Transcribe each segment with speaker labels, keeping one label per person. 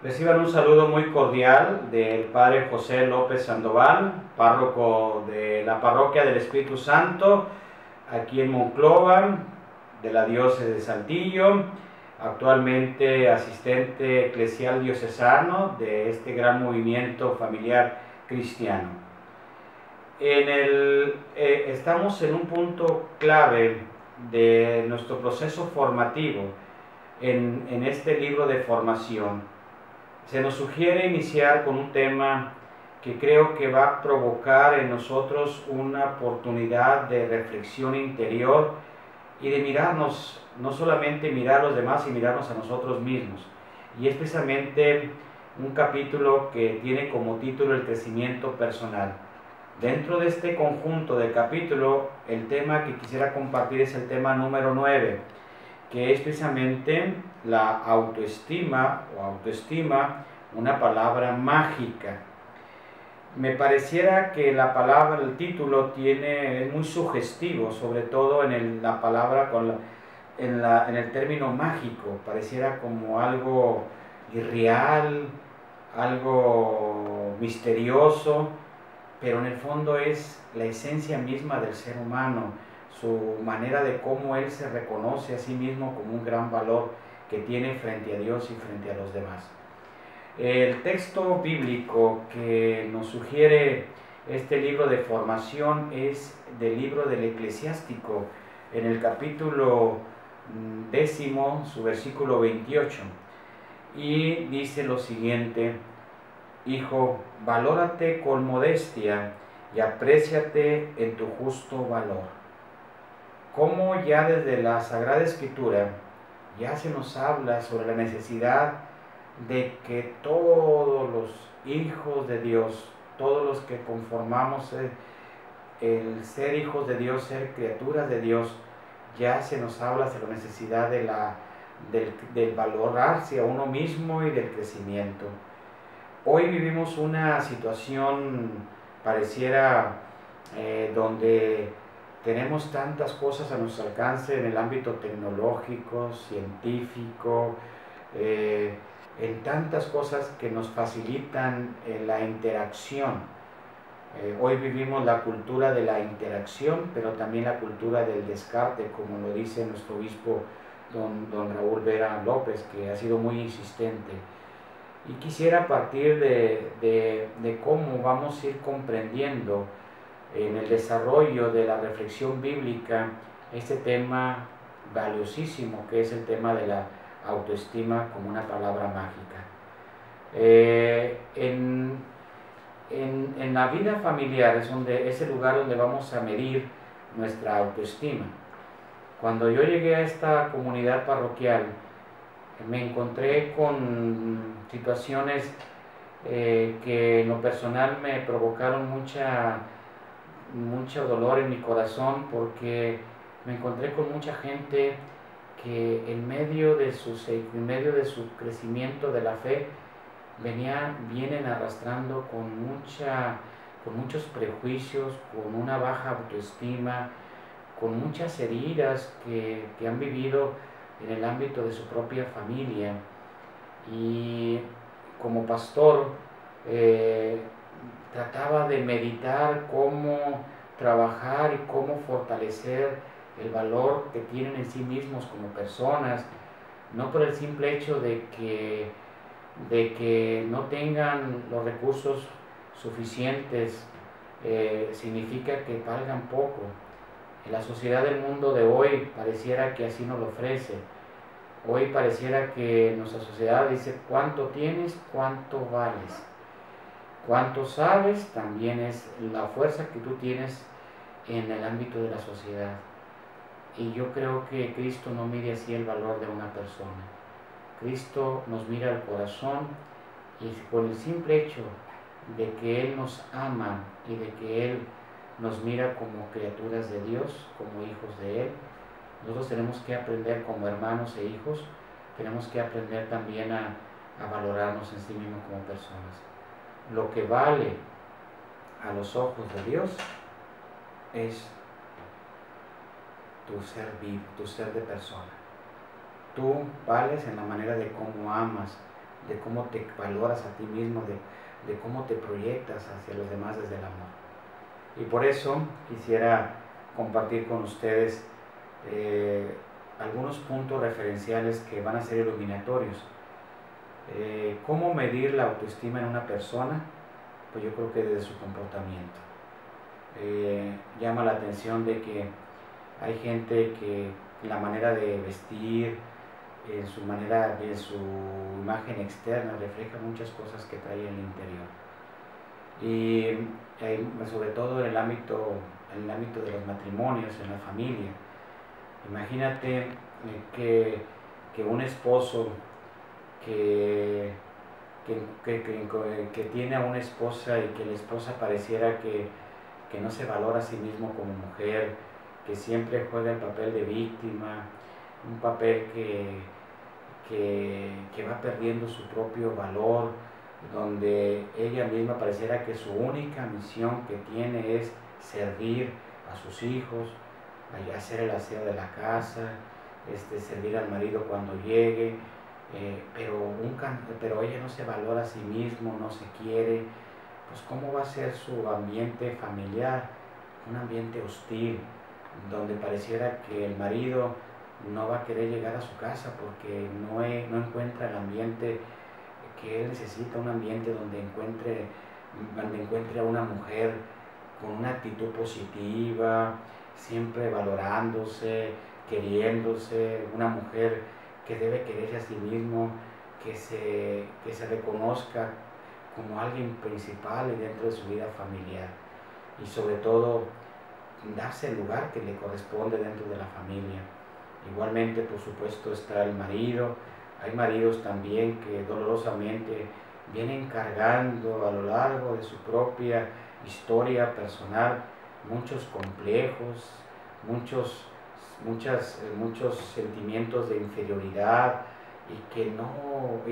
Speaker 1: Reciban un saludo muy cordial del Padre José López Sandoval, párroco de la Parroquia del Espíritu Santo, aquí en Monclova, de la Diócesis de Saltillo, actualmente asistente eclesial diocesano de este gran movimiento familiar cristiano. Estamos en un punto clave de nuestro proceso formativo en este libro de formación. Se nos sugiere iniciar con un tema que creo que va a provocar en nosotros una oportunidad de reflexión interior y de mirarnos, no solamente mirar a los demás y mirarnos a nosotros mismos. Y es precisamente un capítulo que tiene como título el crecimiento personal. Dentro de este conjunto de capítulo, el tema que quisiera compartir es el tema número 9, que es precisamente la autoestima o autoestima, una palabra mágica. Me pareciera que la palabra, el título es muy sugestivo, sobre todo en la palabra, en el término mágico, pareciera como algo irreal, algo misterioso, pero en el fondo es la esencia misma del ser humano, su manera de cómo él se reconoce a sí mismo como un gran valor que tiene frente a Dios y frente a los demás. El texto bíblico que nos sugiere este libro de formación es del libro del Eclesiástico, en el capítulo 10, su versículo 28, y dice lo siguiente: Hijo, valórate con modestia y apréciate en tu justo valor. Como ya desde la Sagrada Escritura ya se nos habla sobre la necesidad de que todos los hijos de Dios, todos los que conformamos el ser hijos de Dios, ser criaturas de Dios, ya se nos habla de la necesidad del valorarse a uno mismo y del crecimiento. Hoy vivimos una situación pareciera donde tenemos tantas cosas a nuestro alcance en el ámbito tecnológico, científico, en tantas cosas que nos facilitan la interacción. Hoy vivimos la cultura de la interacción, pero también la cultura del descarte, como lo dice nuestro obispo don Raúl Vera López, que ha sido muy insistente. Y quisiera partir de cómo vamos a ir comprendiendo en el desarrollo de la reflexión bíblica este tema valiosísimo que es el tema de la autoestima como una palabra mágica. En la vida familiar es el lugar donde vamos a medir nuestra autoestima. Cuando yo llegué a esta comunidad parroquial, me encontré con situaciones que en lo personal me provocaron mucho dolor en mi corazón, porque me encontré con mucha gente que en medio de su crecimiento de la fe vienen arrastrando con muchos prejuicios, con una baja autoestima, con muchas heridas que han vivido en el ámbito de su propia familia. Y como pastor trataba de meditar cómo trabajar y cómo fortalecer el valor que tienen en sí mismos como personas, no por el simple hecho de que no tengan los recursos suficientes, significa que valgan poco. En la sociedad del mundo de hoy pareciera que así nos lo ofrece. Hoy pareciera que nuestra sociedad dice: cuánto tienes, cuánto vales. Cuánto sabes también es la fuerza que tú tienes en el ámbito de la sociedad. Y yo creo que Cristo no mide así el valor de una persona. Cristo nos mira al corazón, y por el simple hecho de que Él nos ama y de que Él nos mira como criaturas de Dios, como hijos de Él, nosotros tenemos que aprender como hermanos e hijos, tenemos que aprender también a valorarnos en sí mismos como personas. Lo que vale a los ojos de Dios es tu ser vivo, tu ser de persona. Tú vales en la manera de cómo amas, de cómo te valoras a ti mismo, de cómo te proyectas hacia los demás desde el amor. Y por eso quisiera compartir con ustedes algunos puntos referenciales que van a ser iluminatorios. ¿Cómo medir la autoestima en una persona? Pues yo creo que desde su comportamiento. Llama la atención de que hay gente que la manera de vestir, en su manera, en su imagen externa, refleja muchas cosas que trae en el interior. Y sobre todo en el ámbito de los matrimonios, en la familia. Imagínate que un esposo que tiene a una esposa y que la esposa pareciera que no se valora a sí mismo como mujer, que siempre juega el papel de víctima, un papel que va perdiendo su propio valor, donde ella misma pareciera que su única misión que tiene es servir a sus hijos, hacer el aseo de la casa, servir al marido cuando llegue, pero ella no se valora a sí mismo, no se quiere. Pues ¿cómo va a ser su ambiente familiar? Un ambiente hostil, donde pareciera que el marido no va a querer llegar a su casa porque no encuentra el ambiente que él necesita, un ambiente donde encuentre a una mujer con una actitud positiva, siempre valorándose, queriéndose, una mujer que debe quererse a sí mismo, que se reconozca como alguien principal dentro de su vida familiar, y sobre todo darse el lugar que le corresponde dentro de la familia. Igualmente, por supuesto, está el marido. Hay maridos también que dolorosamente vienen cargando a lo largo de su propia historia personal muchos complejos, muchos sentimientos de inferioridad, y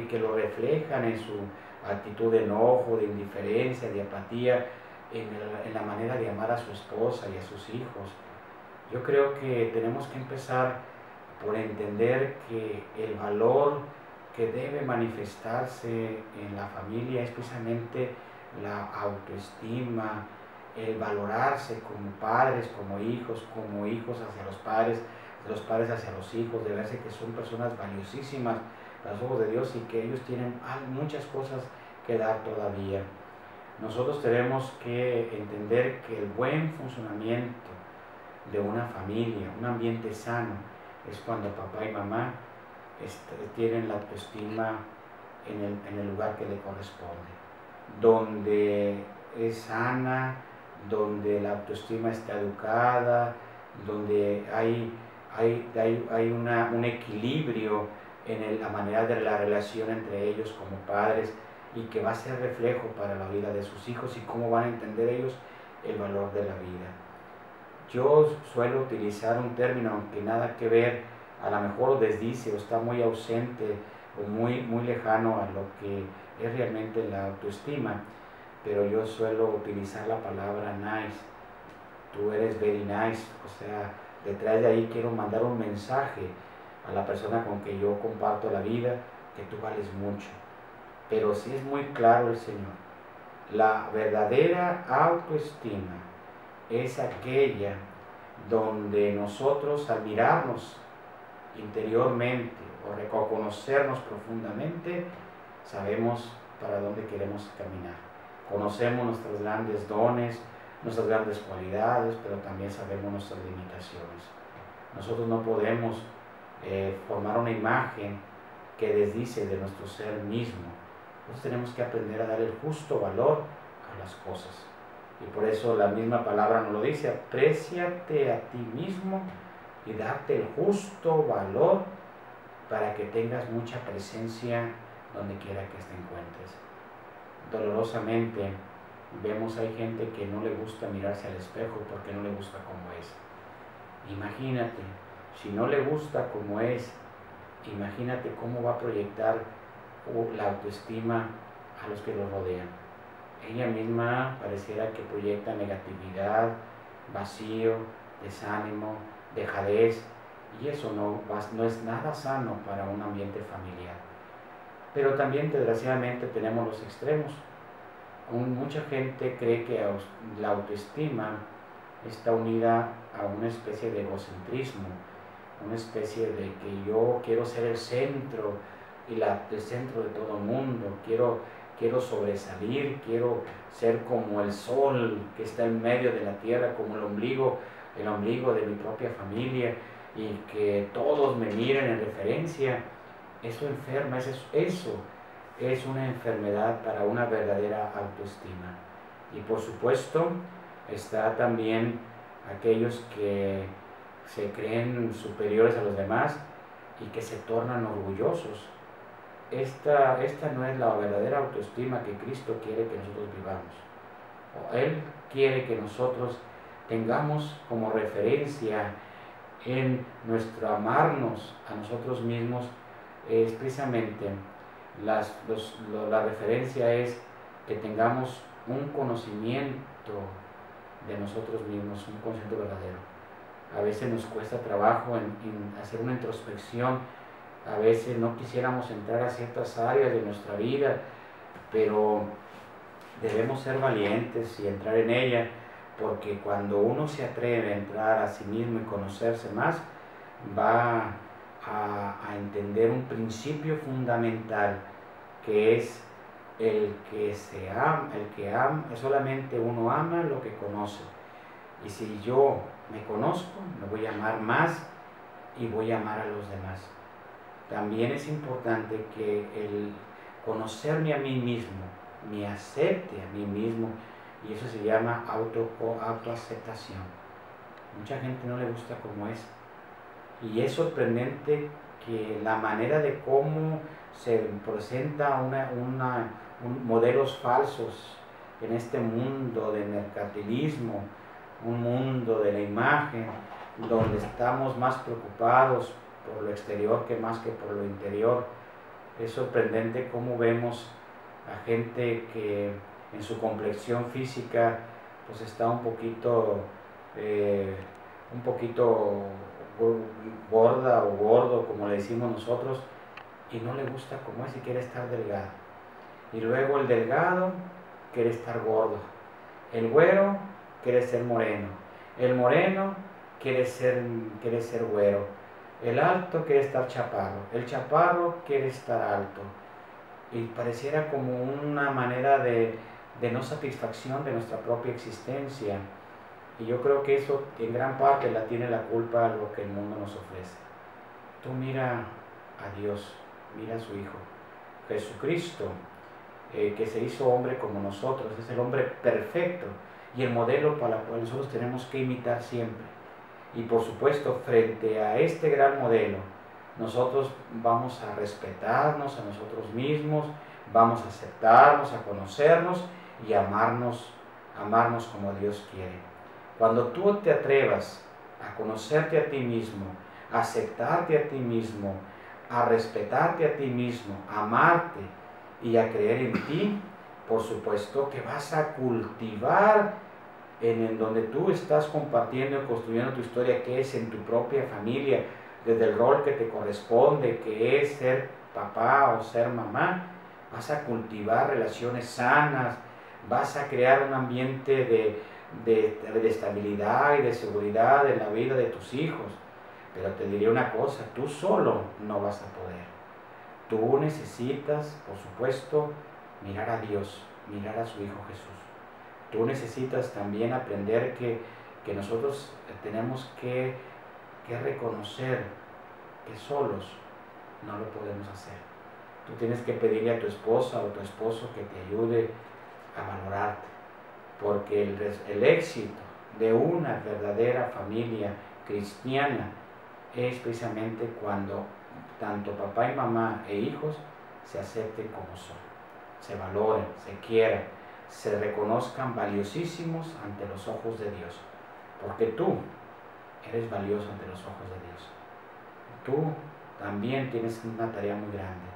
Speaker 1: que lo reflejan en su actitud de enojo, de indiferencia, de apatía, en la manera de amar a su esposa y a sus hijos. Yo creo que tenemos que empezar por entender que el valor que debe manifestarse en la familia es precisamente la autoestima, el valorarse como padres, como hijos hacia los padres hacia los hijos, de verse que son personas valiosísimas a los ojos de Dios y que ellos tienen muchas cosas que dar todavía. Nosotros tenemos que entender que el buen funcionamiento de una familia, un ambiente sano, es cuando papá y mamá tienen la autoestima en el lugar que le corresponde, donde es sana, donde la autoestima está educada, donde hay un equilibrio en la manera de la relación entre ellos como padres, y que va a ser reflejo para la vida de sus hijos y cómo van a entender ellos el valor de la vida. Yo suelo utilizar un término, aunque nada que ver, a lo mejor desdice o está muy ausente o muy lejano a lo que es realmente la autoestima, pero yo suelo utilizar la palabra nice. Tú eres very nice, o sea, detrás de ahí quiero mandar un mensaje a la persona con que yo comparto la vida, que tú vales mucho. Pero sí es muy claro el Señor. La verdadera autoestima es aquella donde nosotros, al mirarnos interiormente o reconocernos profundamente, sabemos para dónde queremos caminar. Conocemos nuestros grandes dones, nuestras grandes cualidades, pero también sabemos nuestras limitaciones. Nosotros no podemos formar una imagen que desdice de nuestro ser mismo. Nosotros tenemos que aprender a dar el justo valor a las cosas. Y por eso la misma palabra nos lo dice: apréciate a ti mismo y darte el justo valor para que tengas mucha presencia donde quiera que te encuentres. Dolorosamente vemos hay gente que no le gusta mirarse al espejo porque no le gusta como es. Imagínate, si no le gusta como es, imagínate cómo va a proyectar la autoestima a los que lo rodean. Ella misma pareciera que proyecta negatividad, vacío, desánimo, dejadez, y eso no es nada sano para un ambiente familiar. Pero también, desgraciadamente, tenemos los extremos. Mucha gente cree que la autoestima está unida a una especie de egocentrismo, una especie de que yo quiero ser el centro y el centro de todo el mundo, quiero sobresalir, quiero ser como el sol que está en medio de la tierra, como el ombligo de mi propia familia, y que todos me miren en referencia. Eso enferma, eso es una enfermedad para una verdadera autoestima. Y por supuesto está también aquellos que se creen superiores a los demás y que se tornan orgullosos. Esta no es la verdadera autoestima que Cristo quiere que nosotros vivamos. Él quiere que nosotros tengamos como referencia en nuestro amarnos a nosotros mismos, es precisamente la referencia es que tengamos un conocimiento de nosotros mismos, un conocimiento verdadero. A veces nos cuesta trabajo en hacer una introspección, a veces no quisiéramos entrar a ciertas áreas de nuestra vida, pero debemos ser valientes y entrar en ella, porque cuando uno se atreve a entrar a sí mismo y conocerse más, va a entender un principio fundamental, que es el que solamente uno ama lo que conoce. Y si yo me conozco, me voy a amar más y voy a amar a los demás. También es importante que el conocerme a mí mismo, me acepte a mí mismo, y eso se llama autoaceptación. Mucha gente no le gusta como es, y es sorprendente que la manera de cómo se presenta modelos falsos en este mundo de mercantilismo, un mundo de la imagen, donde estamos más preocupados por lo exterior que más que por lo interior. Es sorprendente cómo vemos a gente que en su complexión física pues está un poquito gorda o gordo, como le decimos nosotros, y no le gusta como es y quiere estar delgado. Y luego el delgado quiere estar gordo, el güero quiere ser moreno, el moreno quiere ser güero, el alto quiere estar chaparro, el chaparro quiere estar alto, y pareciera como una manera de no satisfacción de nuestra propia existencia. Y yo creo que eso en gran parte la tiene la culpa a lo que el mundo nos ofrece. Tú mira a Dios, mira a su Hijo, Jesucristo, que se hizo hombre como nosotros, es el hombre perfecto y el modelo para el cual nosotros tenemos que imitar siempre. Y por supuesto, frente a este gran modelo, nosotros vamos a respetarnos a nosotros mismos, vamos a aceptarnos, a conocernos y amarnos como Dios quiere. Cuando tú te atrevas a conocerte a ti mismo, a aceptarte a ti mismo, a respetarte a ti mismo, a amarte y a creer en ti, por supuesto que vas a cultivar en donde tú estás compartiendo y construyendo tu historia, que es en tu propia familia, desde el rol que te corresponde, que es ser papá o ser mamá. Vas a cultivar relaciones sanas, vas a crear un ambiente de estabilidad y de seguridad en la vida de tus hijos. Pero te diré una cosa, tú solo no vas a poder. Tú necesitas, por supuesto, mirar a Dios, mirar a su Hijo Jesús. Tú necesitas también aprender que nosotros tenemos que reconocer que solos no lo podemos hacer. Tú tienes que pedirle a tu esposa o tu esposo que te ayude a valorarte, porque el éxito de una verdadera familia cristiana es precisamente cuando tanto papá y mamá e hijos se acepten como son, se valoren, se quieran, se reconozcan valiosísimos ante los ojos de Dios, porque tú eres valioso ante los ojos de Dios. Tú también tienes una tarea muy grande,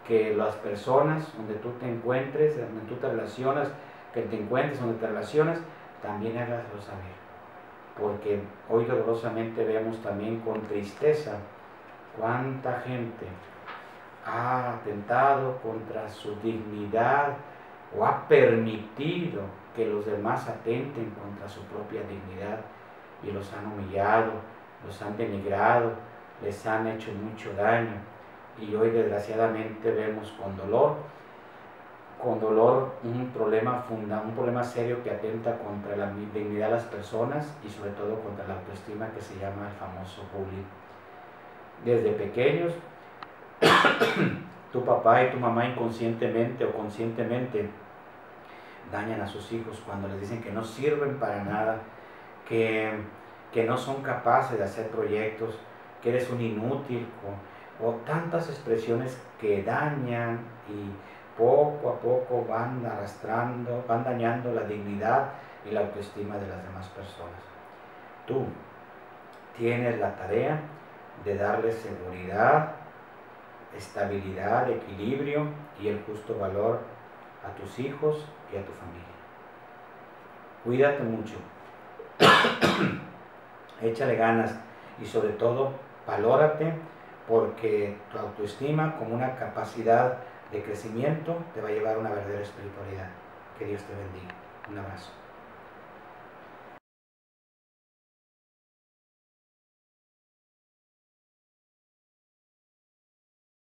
Speaker 1: que las personas donde tú te encuentres, donde tú te relacionas, donde te relacionas, también hágaselo saber, porque hoy dolorosamente vemos también con tristeza cuánta gente ha atentado contra su dignidad o ha permitido que los demás atenten contra su propia dignidad y los han humillado, los han denigrado, les han hecho mucho daño, y hoy desgraciadamente vemos con dolor un problema serio que atenta contra la dignidad de las personas y sobre todo contra la autoestima, que se llama el famoso bullying. Desde pequeños tu papá y tu mamá inconscientemente o conscientemente dañan a sus hijos cuando les dicen que no sirven para nada, que no son capaces de hacer proyectos, que eres un inútil, o tantas expresiones que dañan y poco a poco van arrastrando, van dañando la dignidad y la autoestima de las demás personas. Tú tienes la tarea de darle seguridad, estabilidad, equilibrio y el justo valor a tus hijos y a tu familia. Cuídate mucho, échale ganas y sobre todo valórate, porque tu autoestima como una capacidad de crecimiento te va a llevar a una verdadera espiritualidad. Que Dios te bendiga. Un abrazo.